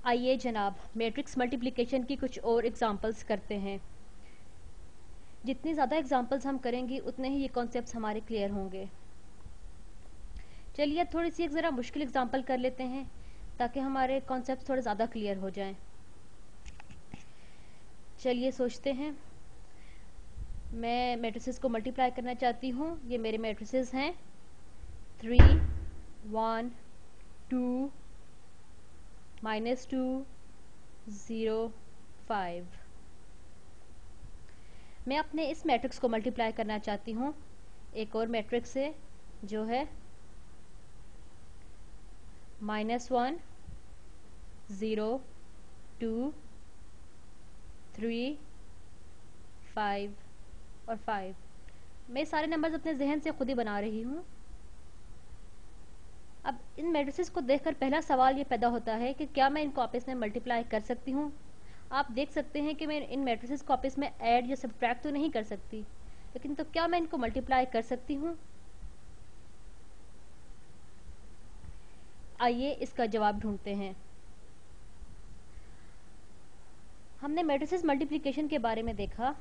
आइए जनाब matrix multiplication की कुछ और एग्जांपल्स करते हैं। जितनी ज़्यादा एग्जांपल्स हम करेंगे उतने ही ये कॉन्सेप्ट्स हमारे क्लियर होंगे। चलिए अब थोड़ी सी एक ज़रा मुश्किल एग्जांपल कर लेते हैं ताकि हमारे कॉन्सेप्ट्स थोड़े ज़्यादा क्लियर हो जाएं। चलिए सोचते हैं। मैं मैट्रिसेस को मल्टीप्लाई करना चाहती हूँ। ये मेरे मैट्रिसेस हैं 3 1 2 -2 0 5। मैं अपने इस मैट्रिक्स को मल्टीप्लाई करना चाहती हूँ एक और मैट्रिक्स से जो है -1 0 2 3 5 और 5। मैं सारे नंबर्स अपने जहन से खुद ही बना रही हूँ। अब इन मैट्रिसेस को देखकर पहला सवाल ये पैदा होता है कि क्या मैं इनको आपस में मल्टीप्लाई कर सकती हूँ। आप देख सकते हैं कि मैं इन मैट्रिसेस को आपस में ऐड या सब्ट्रैक्ट तो नहीं कर सकती, लेकिन तो क्या मैं इनको मल्टीप्लाई कर सकती हूँ। आइए इसका जवाब ढूंढते हैं। हमने मैट्रिसेस मल्टीप्लिकेशन के बारे में देखा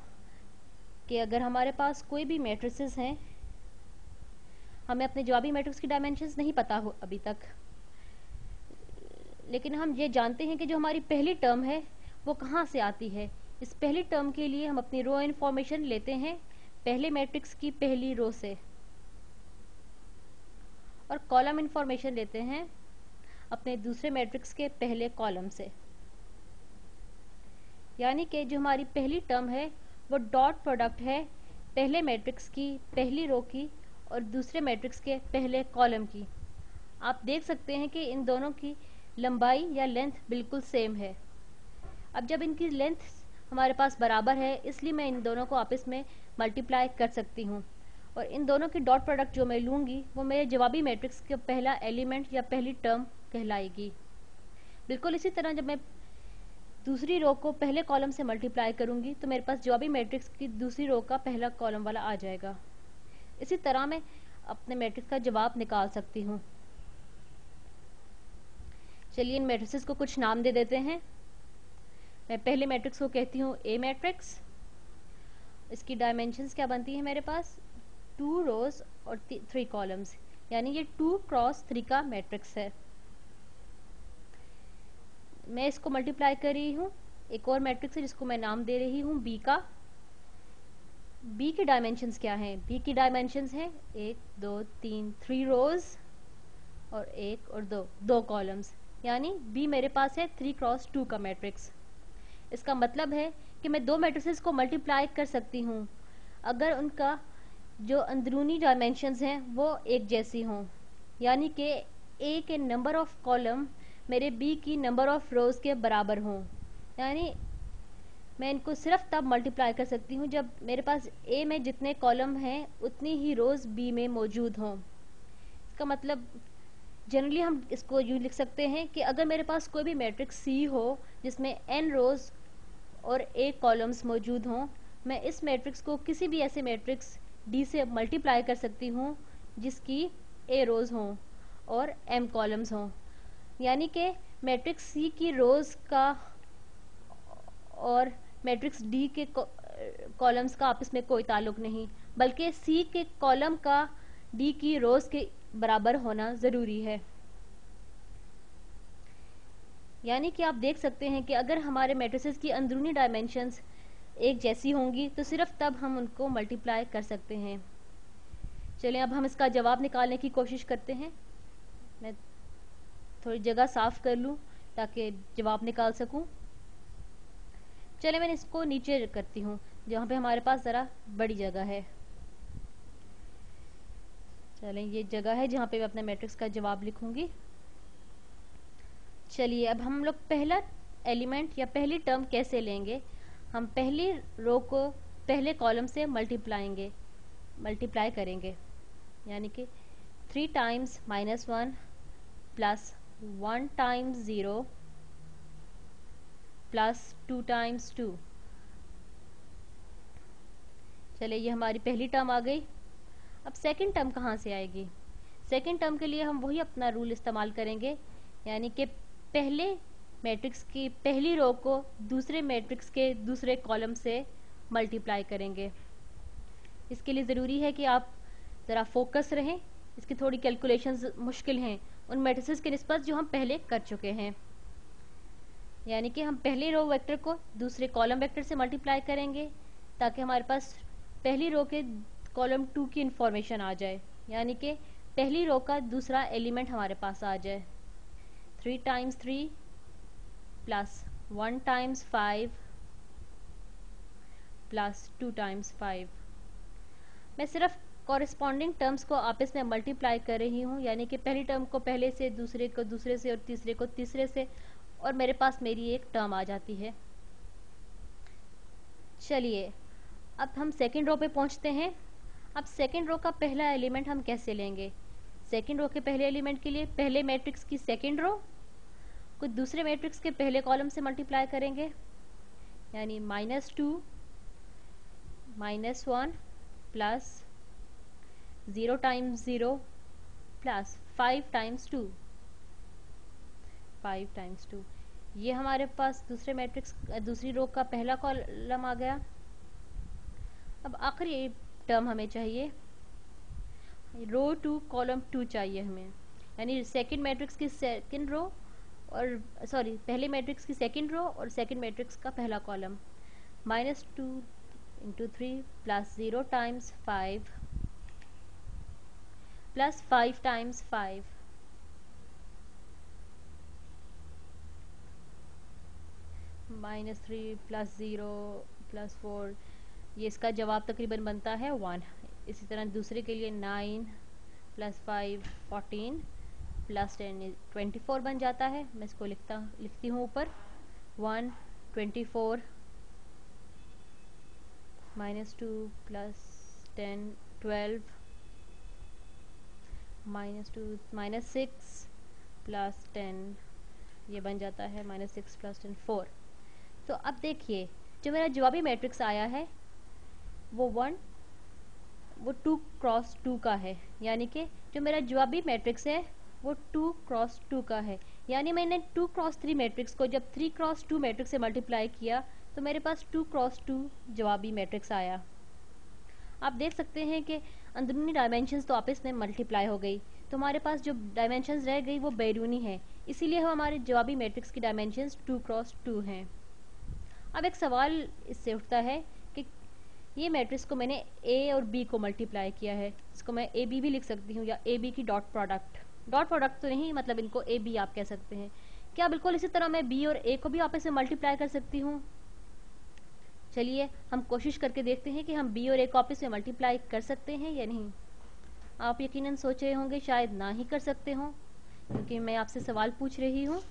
कि अगर हमारे पास कोई भी मैट्रिसेस हैं, हमें अपने जवाबी मैट्रिक्स की डायमेंशंस नहीं पता हो अभी तक, लेकिन हम ये जानते हैं कि जो हमारी पहली टर्म है वो कहाँ से आती है। इस पहली टर्म के लिए हम अपनी रो इन्फॉर्मेशन लेते हैं पहले मैट्रिक्स की पहली रो से और कॉलम इन्फॉर्मेशन लेते हैं अपने दूसरे मैट्रिक्स के पहले कॉलम से। यानी कि जो हमारी पहली टर्म है वो डॉट प्रोडक्ट है पहले मैट्रिक्स की पहली रो की और दूसरे मैट्रिक्स के पहले कॉलम की। आप देख सकते हैं कि इन दोनों की लंबाई या लेंथ बिल्कुल सेम है। अब जब इनकी लेंथ हमारे पास बराबर है, इसलिए मैं इन दोनों को आपस में मल्टीप्लाई कर सकती हूँ और इन दोनों की डॉट प्रोडक्ट जो मैं लूँगी वो मेरे जवाबी मैट्रिक्स का पहला एलिमेंट या पहली टर्म कहलाएगी। बिल्कुल इसी तरह जब मैं दूसरी रो को पहले कॉलम से मल्टीप्लाई करूँगी तो मेरे पास जवाबी मैट्रिक्स की दूसरी रो का पहला कॉलम वाला आ जाएगा। इसी तरह मैं अपने मैट्रिक्स का जवाब निकाल सकती हूँ। चलिए इन मैट्रिसेस को कुछ नाम दे देते हैं। मैं पहले मैट्रिक्स को कहती हूँ ए मैट्रिक्स। इसकी डायमेंशंस क्या बनती है मेरे पास 2 रोज और 3 कॉलम्स, यानी ये 2 क्रॉस 3 का मैट्रिक्स है। मैं इसको मल्टीप्लाई कर रही हूँ एक और मैट्रिक्स है जिसको मैं नाम दे रही हूँ बी का। बी की डायमेंशंस क्या हैं? बी की डायमेंशंस हैं 1 2 3 3 रोज और 1 और 2 कॉलम्स, यानी बी मेरे पास है 3 क्रॉस 2 का मैट्रिक्स। इसका मतलब है कि मैं दो मैट्रिसेस को मल्टीप्लाई कर सकती हूँ अगर उनका जो अंदरूनी डायमेंशंस हैं वो एक जैसी हों, यानी कि ए के नंबर ऑफ कॉलम मेरे बी की नंबर ऑफ रोज के बराबर हों। यानी मैं इनको सिर्फ तब मल्टीप्लाई कर सकती हूँ जब मेरे पास ए में जितने कॉलम हैं उतनी ही रोज बी में मौजूद हों। इसका मतलब जनरली हम इसको यूँ लिख सकते हैं कि अगर मेरे पास कोई भी मैट्रिक्स सी हो जिसमें n रोज और a कॉलम्स मौजूद हों, मैं इस मैट्रिक्स को किसी भी ऐसे मैट्रिक्स d से मल्टीप्लाई कर सकती हूँ जिसकी a रोज हों और m कॉलम्स हों। यानी कि मैट्रिक्स सी की रोज का और मैट्रिक्स डी के कॉलम्स का आपस में कोई ताल्लुक नहीं, बल्कि सी के कॉलम का डी की रोज के बराबर होना ज़रूरी है। यानी कि आप देख सकते हैं कि अगर हमारे मैट्रिसेस की अंदरूनी डायमेंशंस एक जैसी होंगी तो सिर्फ तब हम उनको मल्टीप्लाई कर सकते हैं। चलिए अब हम इसका जवाब निकालने की कोशिश करते हैं। मैं थोड़ी जगह साफ कर लूँ ताकि जवाब निकाल सकूँ। चलिए मैं इसको नीचे करती हूँ जहाँ पे हमारे पास ज़रा बड़ी जगह है। चलें ये जगह है जहाँ पे मैं अपने मैट्रिक्स का जवाब लिखूंगी। चलिए अब हम लोग पहला एलिमेंट या पहली टर्म कैसे लेंगे। हम पहली रो को पहले कॉलम से मल्टीप्लाई करेंगे, यानी कि 3 times -1 plus 1 times 0 plus 2 times 2। चलिए ये हमारी पहली टर्म आ गई। अब सेकंड टर्म कहाँ से आएगी? सेकंड टर्म के लिए हम वही अपना रूल इस्तेमाल करेंगे, यानी कि पहले मैट्रिक्स की पहली रो को दूसरे मैट्रिक्स के दूसरे कॉलम से मल्टीप्लाई करेंगे। इसके लिए ज़रूरी है कि आप ज़रा फोकस रहें। इसकी थोड़ी कैलकुलेशंस मुश्किल हैं उन मैट्रिसेस के निस्बत जो हम पहले कर चुके हैं। यानी कि हम पहले रो वेक्टर को दूसरे कॉलम वेक्टर से मल्टीप्लाई करेंगे ताकि हमारे पास पहली रो के कॉलम 2 की इंफॉर्मेशन आ जाए, यानी कि पहली रो का दूसरा एलिमेंट हमारे पास आ जाए। 3 times 3 plus 1 times 5 plus 2 times 5। मैं सिर्फ कॉरेस्पॉन्डिंग टर्म्स को आपस में मल्टीप्लाई कर रही हूँ, यानी कि पहली टर्म को पहले से, दूसरे को दूसरे से और तीसरे को तीसरे से, और मेरे पास मेरी एक टर्म आ जाती है। चलिए अब हम सेकंड रो पे पहुँचते हैं। अब सेकंड रो का पहला एलिमेंट हम कैसे लेंगे? सेकंड रो के पहले एलिमेंट के लिए पहले मैट्रिक्स की सेकंड रो को दूसरे मैट्रिक्स के पहले कॉलम से मल्टीप्लाई करेंगे, यानी -2 -1 plus 0 times 0 plus 5 times 2 5 times 2। ये हमारे पास दूसरे मैट्रिक्स दूसरी रो का पहला कॉलम आ गया। अब आखिरी टर्म हमें चाहिए, रो 2 कॉलम 2 चाहिए हमें, यानी सेकंड मैट्रिक्स की सेकंड रो और पहले मैट्रिक्स की सेकंड रो और सेकंड मैट्रिक्स का पहला column. -2 × 3 plus 0 times 5 plus 5 times 5 -3 plus 0 plus 4, ये इसका जवाब तकरीबन बनता है 1। इसी तरह दूसरे के लिए 9 प्लस 5 14 प्लस 10 24 बन जाता है। मैं इसको लिखती हूँ ऊपर 1 24 -2 प्लस 10 12 -2 -6 प्लस 10, ये बन जाता है -6 प्लस 10 4। तो अब देखिए जो मेरा जवाबी मैट्रिक्स आया है वो 2 क्रॉस 2 का है, यानी कि जो मेरा जवाबी मैट्रिक्स है वो 2 क्रॉस 2 का है। यानी मैंने 2 क्रॉस 3 मैट्रिक्स को जब 3 क्रॉस 2 मैट्रिक्स से मल्टीप्लाई किया तो मेरे पास 2 क्रॉस 2 जवाबी मैट्रिक्स आया। आप देख सकते हैं कि अंदरूनी डायमेंशंस तो आपस में मल्टीप्लाई हो गई, तो हमारे पास जो डायमेंशंस रह गई वो बैरूनी है, इसीलिए हमारे जवाबी मैट्रिक्स की डायमेंशंस 2 क्रॉस 2 हैं। अब एक सवाल इससे उठता है कि ये मैट्रिक्स को मैंने ए और बी को मल्टीप्लाई किया है, इसको मैं ए बी भी लिख सकती हूँ या ए बी की डॉट प्रोडक्ट तो नहीं, मतलब इनको ए बी आप कह सकते हैं। क्या बिल्कुल इसी तरह मैं बी और ए को भी आपस में मल्टीप्लाई कर सकती हूँ? चलिए हम कोशिश करके देखते हैं कि हम बी और ए को आपस में मल्टीप्लाई कर सकते हैं या नहीं। आप यकीनन सोच रहे होंगे शायद ना ही कर सकते हो, क्योंकि मैं आपसे सवाल पूछ रही हूँ।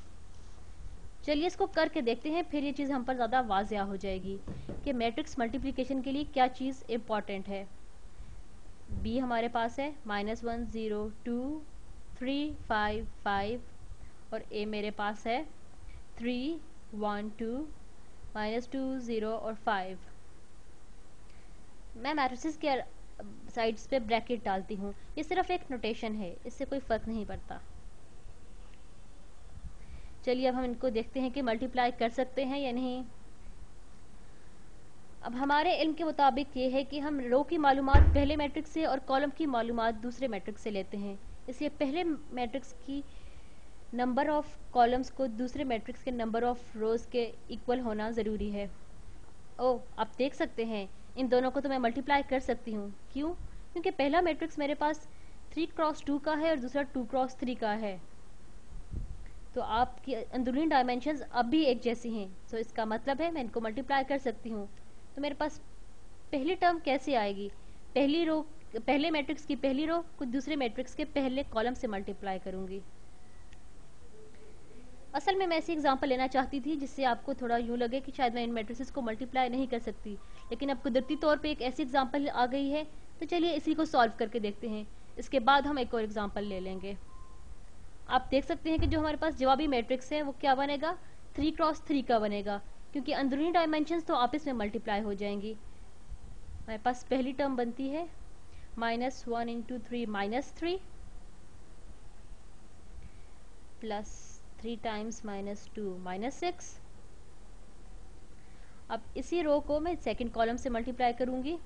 चलिए इसको करके देखते हैं, फिर ये चीज़ हम पर ज़्यादा वाज़िया हो जाएगी कि मैट्रिक्स मल्टीप्लिकेशन के लिए क्या चीज़ इम्पॉर्टेंट है। बी हमारे पास है -1 0 2 3 5 5 और ए मेरे पास है 3 1 2 -2 0 और 5। मैं मैट्रिसेस के साइड्स पे ब्रैकेट डालती हूँ, ये सिर्फ एक नोटेशन है, इससे कोई फ़र्क नहीं पड़ता। चलिए अब हम इनको देखते हैं कि मल्टीप्लाई कर सकते हैं या नहीं। अब हमारे इल्म के मुताबिक ये है कि हम रो की मालूमात पहले मैट्रिक्स से और कॉलम की मालूमात दूसरे मैट्रिक्स से लेते हैं, इसलिए पहले मैट्रिक्स की नंबर ऑफ कॉलम्स को दूसरे मैट्रिक्स के नंबर ऑफ रोज़ के इक्वल होना ज़रूरी है। ओ आप देख सकते हैं इन दोनों को तो मैं मल्टीप्लाई कर सकती हूँ। क्यों? क्योंकि पहला मैट्रिक्स मेरे पास 3 क्रॉस 2 का है और दूसरा 2 क्रॉस 3 का है, तो आपकी अंदरूनी डायमेंशंस अब भी एक जैसी हैं, तो इसका मतलब है मैं इनको मल्टीप्लाई कर सकती हूँ। तो मेरे पास पहली टर्म कैसे आएगी? पहले मैट्रिक्स की पहली रो को दूसरे मैट्रिक्स के पहले कॉलम से मल्टीप्लाई करूँगी। असल में मैं ऐसी एग्जांपल लेना चाहती थी जिससे आपको थोड़ा यूँ लगे कि शायद मैं इन मैट्रिसेस को मल्टीप्लाई नहीं कर सकती, लेकिन अब कुदरती तौर पे एक ऐसी एग्जांपल आ गई है, तो चलिए इसी को सॉल्व करके देखते हैं। इसके बाद हम एक और एग्जांपल ले लेंगे। आप देख सकते हैं कि जो हमारे पास जवाबी मैट्रिक्स है वो क्या बनेगा? 3 क्रॉस 3 का बनेगा, क्योंकि अंदरूनी डायमेंशंस तो आपस में मल्टीप्लाई हो जाएंगी। हमारे पास पहली टर्म बनती है -1 × 3 -3 प्लस 3 टाइम्स माइनस 2 माइनस 6। अब इसी रो को मैं सेकंड कॉलम से मल्टीप्लाई करूंगी।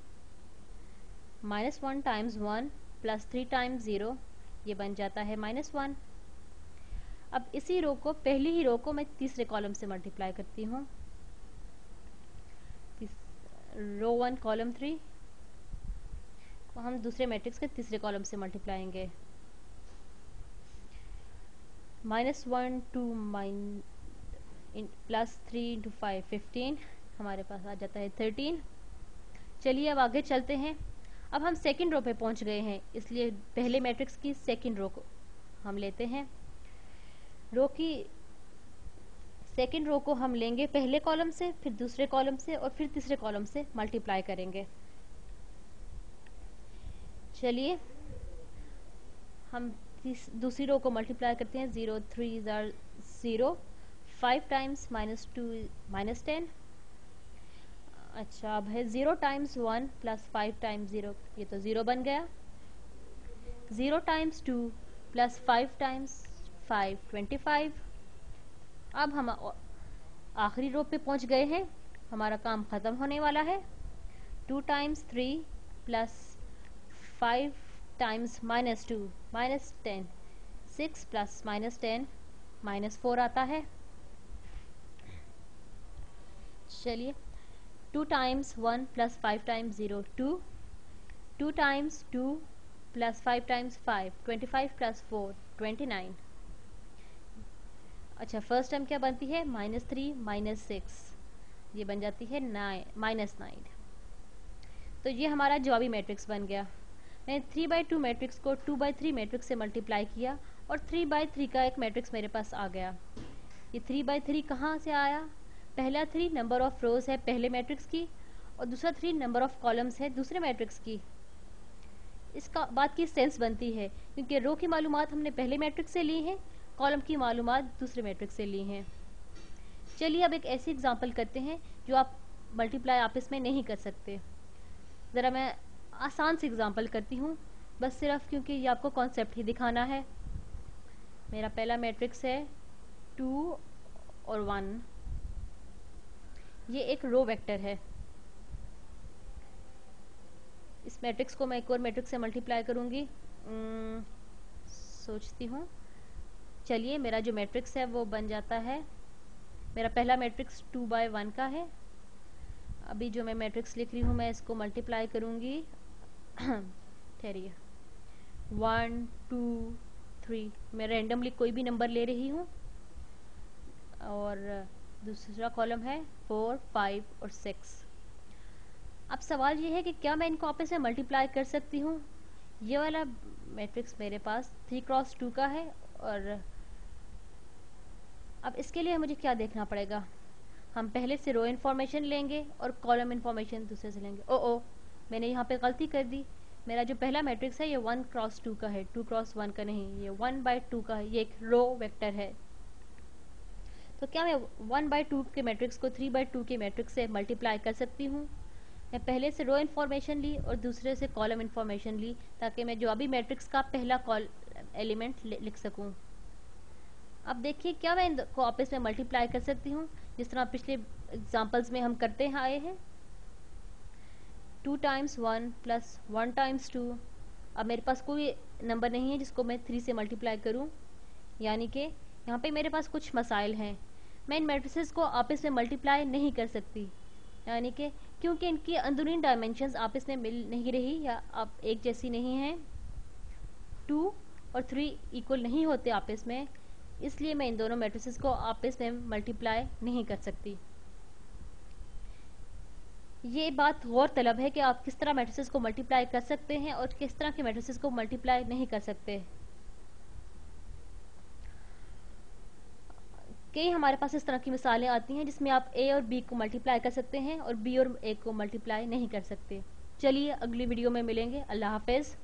-1 टाइम्स 1 प्लस 3 टाइम्स 0, ये बन जाता है -1। अब इसी रो को, पहली ही रो को मैं तीसरे कॉलम से मल्टीप्लाई करती हूँ। रो 1 कॉलम 3 को हम दूसरे मैट्रिक्स के तीसरे कॉलम से मल्टीप्लाएंगे। -1 2 प्लस 3 इंटू 5 15, हमारे पास आ जाता है 13। चलिए अब आगे चलते हैं। अब हम सेकंड रो पे पहुंच गए हैं, इसलिए पहले मैट्रिक्स की सेकंड रो को हम लेते हैं। रो की सेकंड रो को हम लेंगे पहले कॉलम से, फिर दूसरे कॉलम से और फिर तीसरे कॉलम से मल्टीप्लाई करेंगे। चलिए हम दूसरी रो को मल्टीप्लाई करते हैं। 0 3 आर 0, 5 टाइम्स -2 -10। अच्छा, अब है 0 टाइम्स 1 प्लस 5 टाइम्स 0, ये तो 0 बन गया। 0 टाइम्स 2 प्लस 5 टाइम्स 5 25। अब हम आखिरी रो पे पहुंच गए हैं, हमारा काम ख़त्म होने वाला है। 2 टाइम्स 3 प्लस 5 टाइम्स -2 -10, 6 प्लस -10 -4 आता है। चलिए 2 times 1 plus 5 times 0 2, 2 times 2 plus 5 times 5 25 plus 4 29। अच्छा, फर्स्ट टर्म क्या बनती है? -3 -6, ये बन जाती है -9। तो ये हमारा जवाबी मैट्रिक्स बन गया। मैंने 3/2 मैट्रिक्स को 2/3 मैट्रिक्स से मल्टीप्लाई किया और 3/3 का एक मैट्रिक्स मेरे पास आ गया। ये 3/3 कहाँ से आया? पहला 3 नंबर ऑफ रोज है पहले मैट्रिक्स की, और दूसरा 3 नंबर ऑफ कॉलम्स है दूसरे मैट्रिक्स की। इसका बात की सेंस बनती है, क्योंकि रो की मालूमात हमने पहले मैट्रिक्स से ली है, कॉलम की मालूमात दूसरे मैट्रिक्स से ली हैं। चलिए अब एक ऐसी एग्जांपल करते हैं जो आप मल्टीप्लाई आपस में नहीं कर सकते। ज़रा मैं आसान सी एग्जांपल करती हूँ, बस सिर्फ क्योंकि ये आपको कॉन्सेप्ट ही दिखाना है। मेरा पहला मैट्रिक्स है 2 और 1, ये एक रो वेक्टर है। इस मैट्रिक्स को मैं एक और मैट्रिक्स से मल्टीप्लाई करूँगी। सोचती हूँ। चलिए, मेरा जो मैट्रिक्स है वो बन जाता है, मेरा पहला मैट्रिक्स 2/1 का है। अभी जो मैं मैट्रिक्स लिख रही हूँ मैं इसको मल्टीप्लाई करूँगी। ठहरिए, 1 2 3, मैं रैंडमली कोई भी नंबर ले रही हूँ, और दूसरा कॉलम है 4 5 और 6। अब सवाल ये है कि क्या मैं इनको आपस में मल्टीप्लाई कर सकती हूँ? ये वाला मैट्रिक्स मेरे पास 3 × 2 का है, और अब इसके लिए मुझे क्या देखना पड़ेगा? हम पहले से रो इन्फॉर्मेशन लेंगे और कॉलम इन्फॉर्मेशन दूसरे से लेंगे। ओ मैंने यहाँ पे गलती कर दी। मेरा जो पहला मैट्रिक्स है ये 1 × 2 का है, 2 × 1 का नहीं, ये 1/2 का है, ये एक रो वेक्टर है। तो क्या मैं 1/2 के मैट्रिक्स को 3/2 के मैट्रिक्स से मल्टीप्लाई कर सकती हूँ? मैं पहले से रो इन्फॉर्मेशन ली और दूसरे से कॉलम इन्फॉर्मेशन ली, ताकि मैं जो अभी मैट्रिक्स का पहला एलिमेंट लिख सकूँ। अब देखिए, क्या मैं इनको आपस में मल्टीप्लाई कर सकती हूँ जिस तरह पिछले एग्जांपल्स में हम करते आए हैं। 2 टाइम्स 1 प्लस 1 टाइम्स 2। अब मेरे पास कोई नंबर नहीं है जिसको मैं 3 से मल्टीप्लाई करूँ, यानी कि यहाँ पे मेरे पास कुछ मसाइल हैं। मैं इन मैट्रिसेस को आपस में मल्टीप्लाई नहीं कर सकती, यानी कि क्योंकि इनकी अंदरूनी डायमेंशंस आपस में मिल नहीं रही या आप एक जैसी नहीं हैं। 2 और 3 इक्वल नहीं होते आपस में, इसलिए मैं इन दोनों मैट्रिसेस को आपस में मल्टीप्लाई नहीं कर सकती। ये बात गौर तलब है कि आप किस तरह मैट्रिसेस को मल्टीप्लाई कर सकते हैं और किस तरह के मैट्रिसेस को मल्टीप्लाई नहीं कर सकते। कई हमारे पास इस तरह की मिसालें आती हैं जिसमें आप ए और बी को मल्टीप्लाई कर सकते हैं और बी और ए को मल्टीप्लाई नहीं कर सकते। चलिए अगली वीडियो में मिलेंगे। अल्लाह हाफिज़।